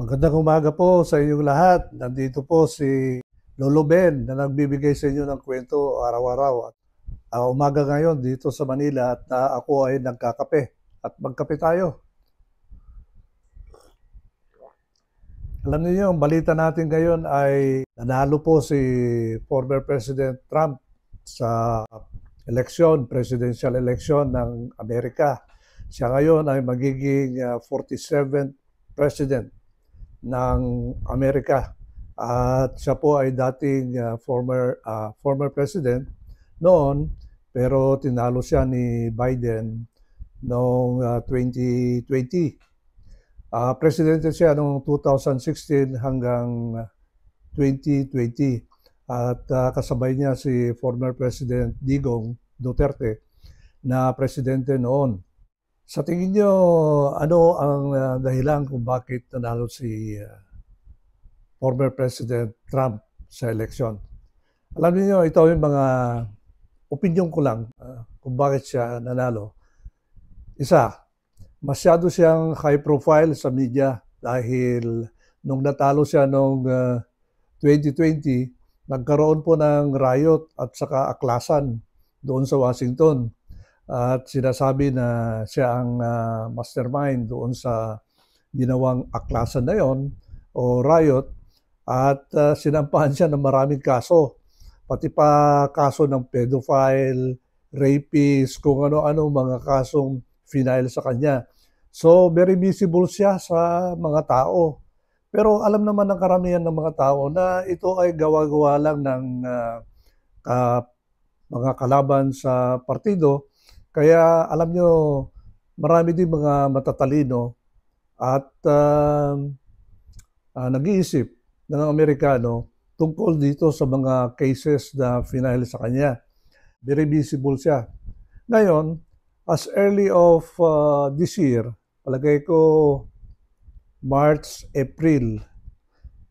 Magandang umaga po sa inyong lahat. Nandito po si Lolo Ben na nagbibigay sa inyo ng kwento araw-araw. At umaga ngayon dito sa Manila at ako ay nagkakape. At magkape tayo. Alam niyo, ang balita natin ngayon ay nanalo po si former President Trump sa presidential election ng Amerika. Siya ngayon ay magiging 47th president ng Amerika. At siya po ay dating former president noon, pero tinalo siya ni Biden noong 2020. Presidente siya noong 2016 hanggang 2020. At kasabay niya si former President Digong Duterte na presidente noon. Sa tingin niyo, ano ang dahilan kung bakit nanalo si former President Trump sa eleksyon? Alam niyo, ito yung mga opinion ko lang kung bakit siya nanalo. Isa, masyado siyang high profile sa media dahil nung natalo siya noong 2020, nagkaroon po ng riot at saka aklasan doon sa Washington. At sinasabi na siya ang mastermind doon sa ginawang aklasan na yon o riot. At sinampahan siya ng maraming kaso. Pati pa kaso ng pedophile, rapist, kung ano-ano mga kasong final sa kanya. So very visible siya sa mga tao. Pero alam naman ng karamihan ng mga tao na ito ay gawa-gawa lang ng mga kalaban sa partido. Kaya alam nyo, marami din mga matatalino at nag-iisip ng Amerikano tungkol dito sa mga cases na final sa kanya. Very visible siya. Ngayon, as early of this year, palagay ko March, April,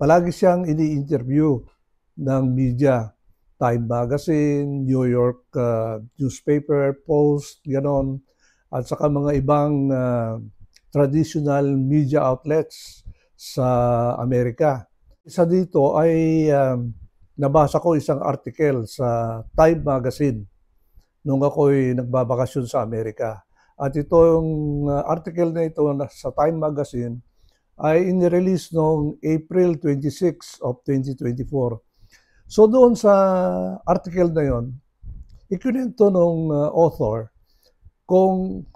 palagi siyang ini-interview ng media. Time Magazine, New York newspaper, Post, ganon. At saka mga ibang traditional media outlets sa Amerika. Isa dito ay nabasa ko isang article sa Time Magazine nung ako'y nagbabakasyon sa Amerika. At itong article na ito sa Time Magazine ay inirelease noong April 26 of 2024. So doon sa article na yon, ikinento ng author kung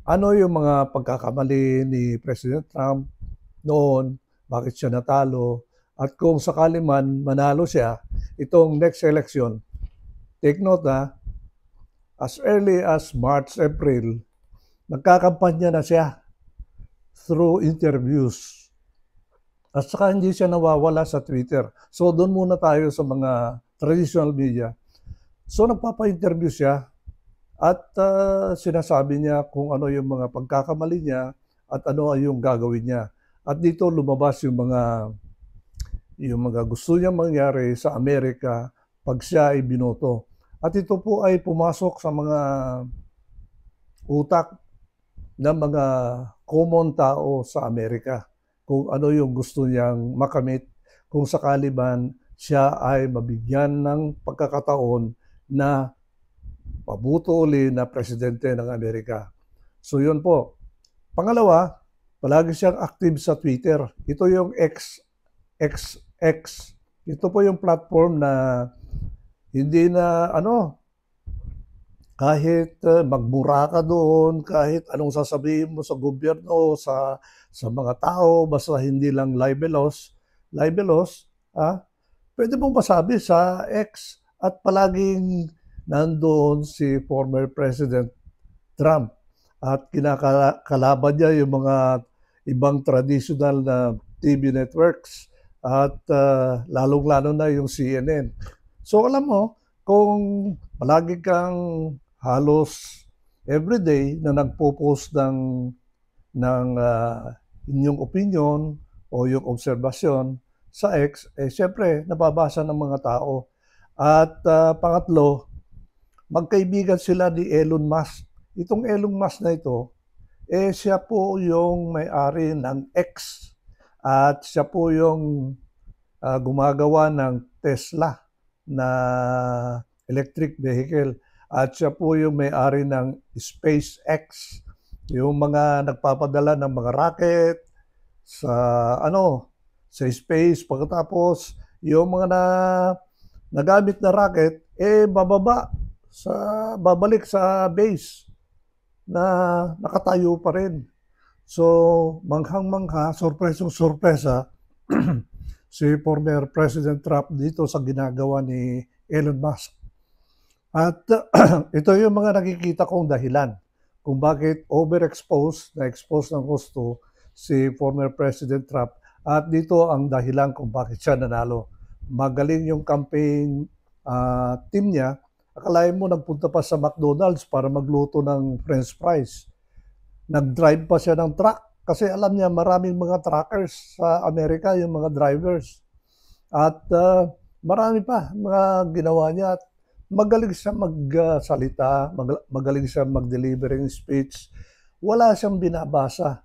ano yung mga pagkakamali ni President Trump noon, bakit siya natalo, at kung sakali man manalo siya itong next election. Take note as early as March, April, nagkakampanya na siya through interviews. At saka hindi siya nawawala sa Twitter. So doon muna tayo sa mga traditional media. So nagpapa-interview siya at sinasabi niya kung ano yung mga pagkakamali niya at ano ay yung gagawin niya. At dito lumabas yung mga gusto niya mangyari sa Amerika pag siya ay binoto. At ito po ay pumasok sa mga utak ng mga common tao sa Amerika. Kung ano yung gusto niyang makamit, kung sakali man siya ay mabigyan ng pagkakataon na pabuto uli na presidente ng Amerika. So yun po. Pangalawa, palagi siyang active sa Twitter. Ito yung XX. Ito po yung platform na hindi na kahit magmura ka doon, kahit anong sasabihin mo sa gobyerno, sa mga tao, basta hindi lang libelous, pwede mong masabi sa X at palaging nandoon si former President Trump at kinakalaban niya yung mga ibang traditional na TV networks at lalong-lalo na yung CNN. So alam mo, kung palagi kang halos everyday na nagpo-post ng inyong opinion o yung obserbasyon sa X, siyempre nababasa ng mga tao. At pangatlo, magkaibigan sila ni Elon Musk. Itong Elon Musk na ito, siya po yung may-ari ng X. At siya po yung gumagawa ng Tesla na electric vehicle. At siya po yung may-ari ng SpaceX, yung mga nagpapadala ng mga rocket sa sa space. Pagkatapos yung mga nagamit na rocket babalik sa base na nakatayo pa rin. So, manghang-mangha, sorpresong-sorpresa si former President Trump dito sa ginagawa ni Elon Musk. At ito yung mga nakikita kong dahilan kung bakit na-expose ng gusto si former President Trump. At dito ang dahilan kung bakit siya nanalo. Magaling yung campaign team niya. Akalain mo nagpunta pa sa McDonald's para magluto ng French fries. Nag-drive pa siya ng truck kasi alam niya maraming mga truckers sa Amerika, yung mga drivers. At marami pa mga ginawa niya. At magaling siya magsalita, magaling siya mag-deliver ng speech. Wala siyang binabasa.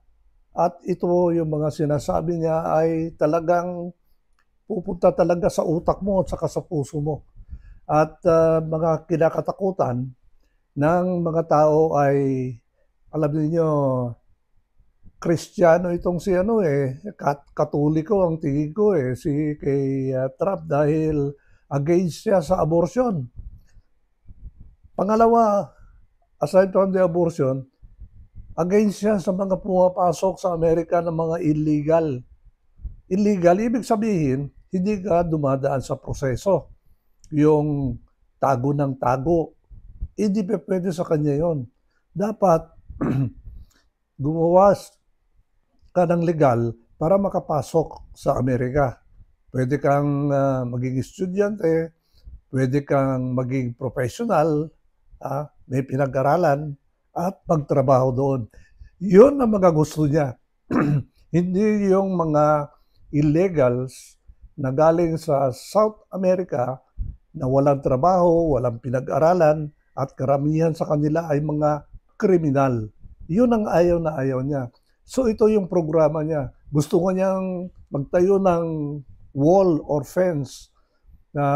At ito yung mga sinasabi niya ay talagang pupunta talaga sa utak mo at saka sa puso mo. At mga kinakatakutan ng mga tao ay, alam niyo, Kristiyano itong si Katoliko ang tingin ko si kay Trump dahil against siya sa abortion. Pangalawa, aside from the abortion, against siya sa mga pumapasok sa Amerika ng mga illegal. Illegal, ibig sabihin, hindi ka dumadaan sa proseso. Yung tago ng tago, hindi pa pwede sa kanya yon. Dapat gumawa ka ng legal para makapasok sa Amerika. Pwede kang maging estudyante, pwede kang maging professional, may pinag-aralan, at magtrabaho doon. Yun ang mga gusto niya. Hindi yung mga illegals na galing sa South America na walang trabaho, walang pinag-aralan, at karamihan sa kanila ay mga kriminal. Yun ang ayaw na ayaw niya. So ito yung programa niya. Gusto ko niyang magtayo ng wall or fence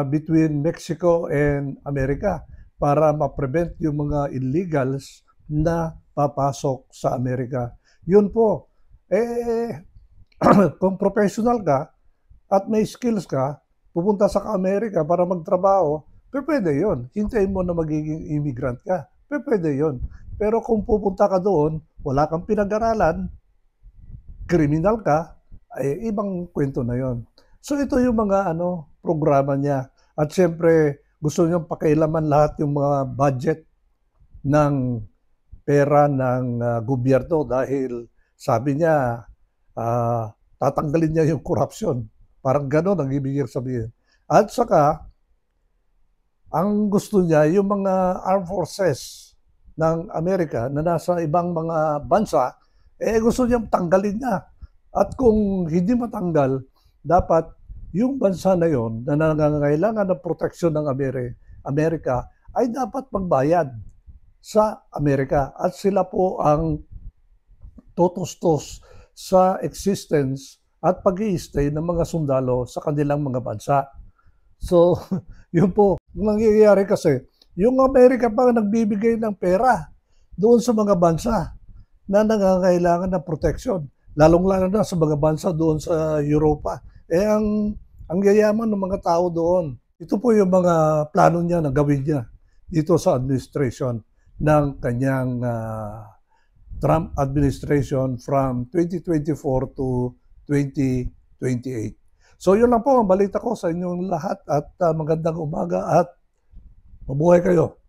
between Mexico and America para ma-prevent yung mga illegals na papasok sa Amerika. Yun po. Kung professional ka at may skills ka, pupunta sa Amerika para magtrabaho, pwede yun. Hintayin mo na magiging immigrant ka. Pwede yun. Pero kung pupunta ka doon, wala kang pinag-aralan, kriminal ka, ay ibang kwento na yon. So ito yung mga programa niya. At siyempre, gusto niyang pakialaman lahat yung mga budget ng pera ng gobyerno dahil sabi niya, tatanggalin niya yung corruption. Parang gano'n ang ibig sabihin. At saka, ang gusto niya, yung mga armed forces ng Amerika na nasa ibang mga bansa, gusto niyang tanggalin niya. At kung hindi matanggal, dapat yung bansa na yon na nangangailangan ng proteksyon ng Amerika ay dapat magbayad sa Amerika. At sila po ang totustos sa existence at pag-i-stay ng mga sundalo sa kanilang mga bansa. So, yun po. Nangyayari kasi, yung Amerika pa nagbibigay ng pera doon sa mga bansa na nangangailangan ng protection. Lalong-lalo na sa mga bansa doon sa Europa. Ang yayaman ng mga tao doon. Ito po yung mga plano niya na gawin niya dito sa administration ng kanyang Trump administration from 2024 to 2028. So yun lang po ang balita ko sa inyong lahat at magandang umaga at mabuhay kayo.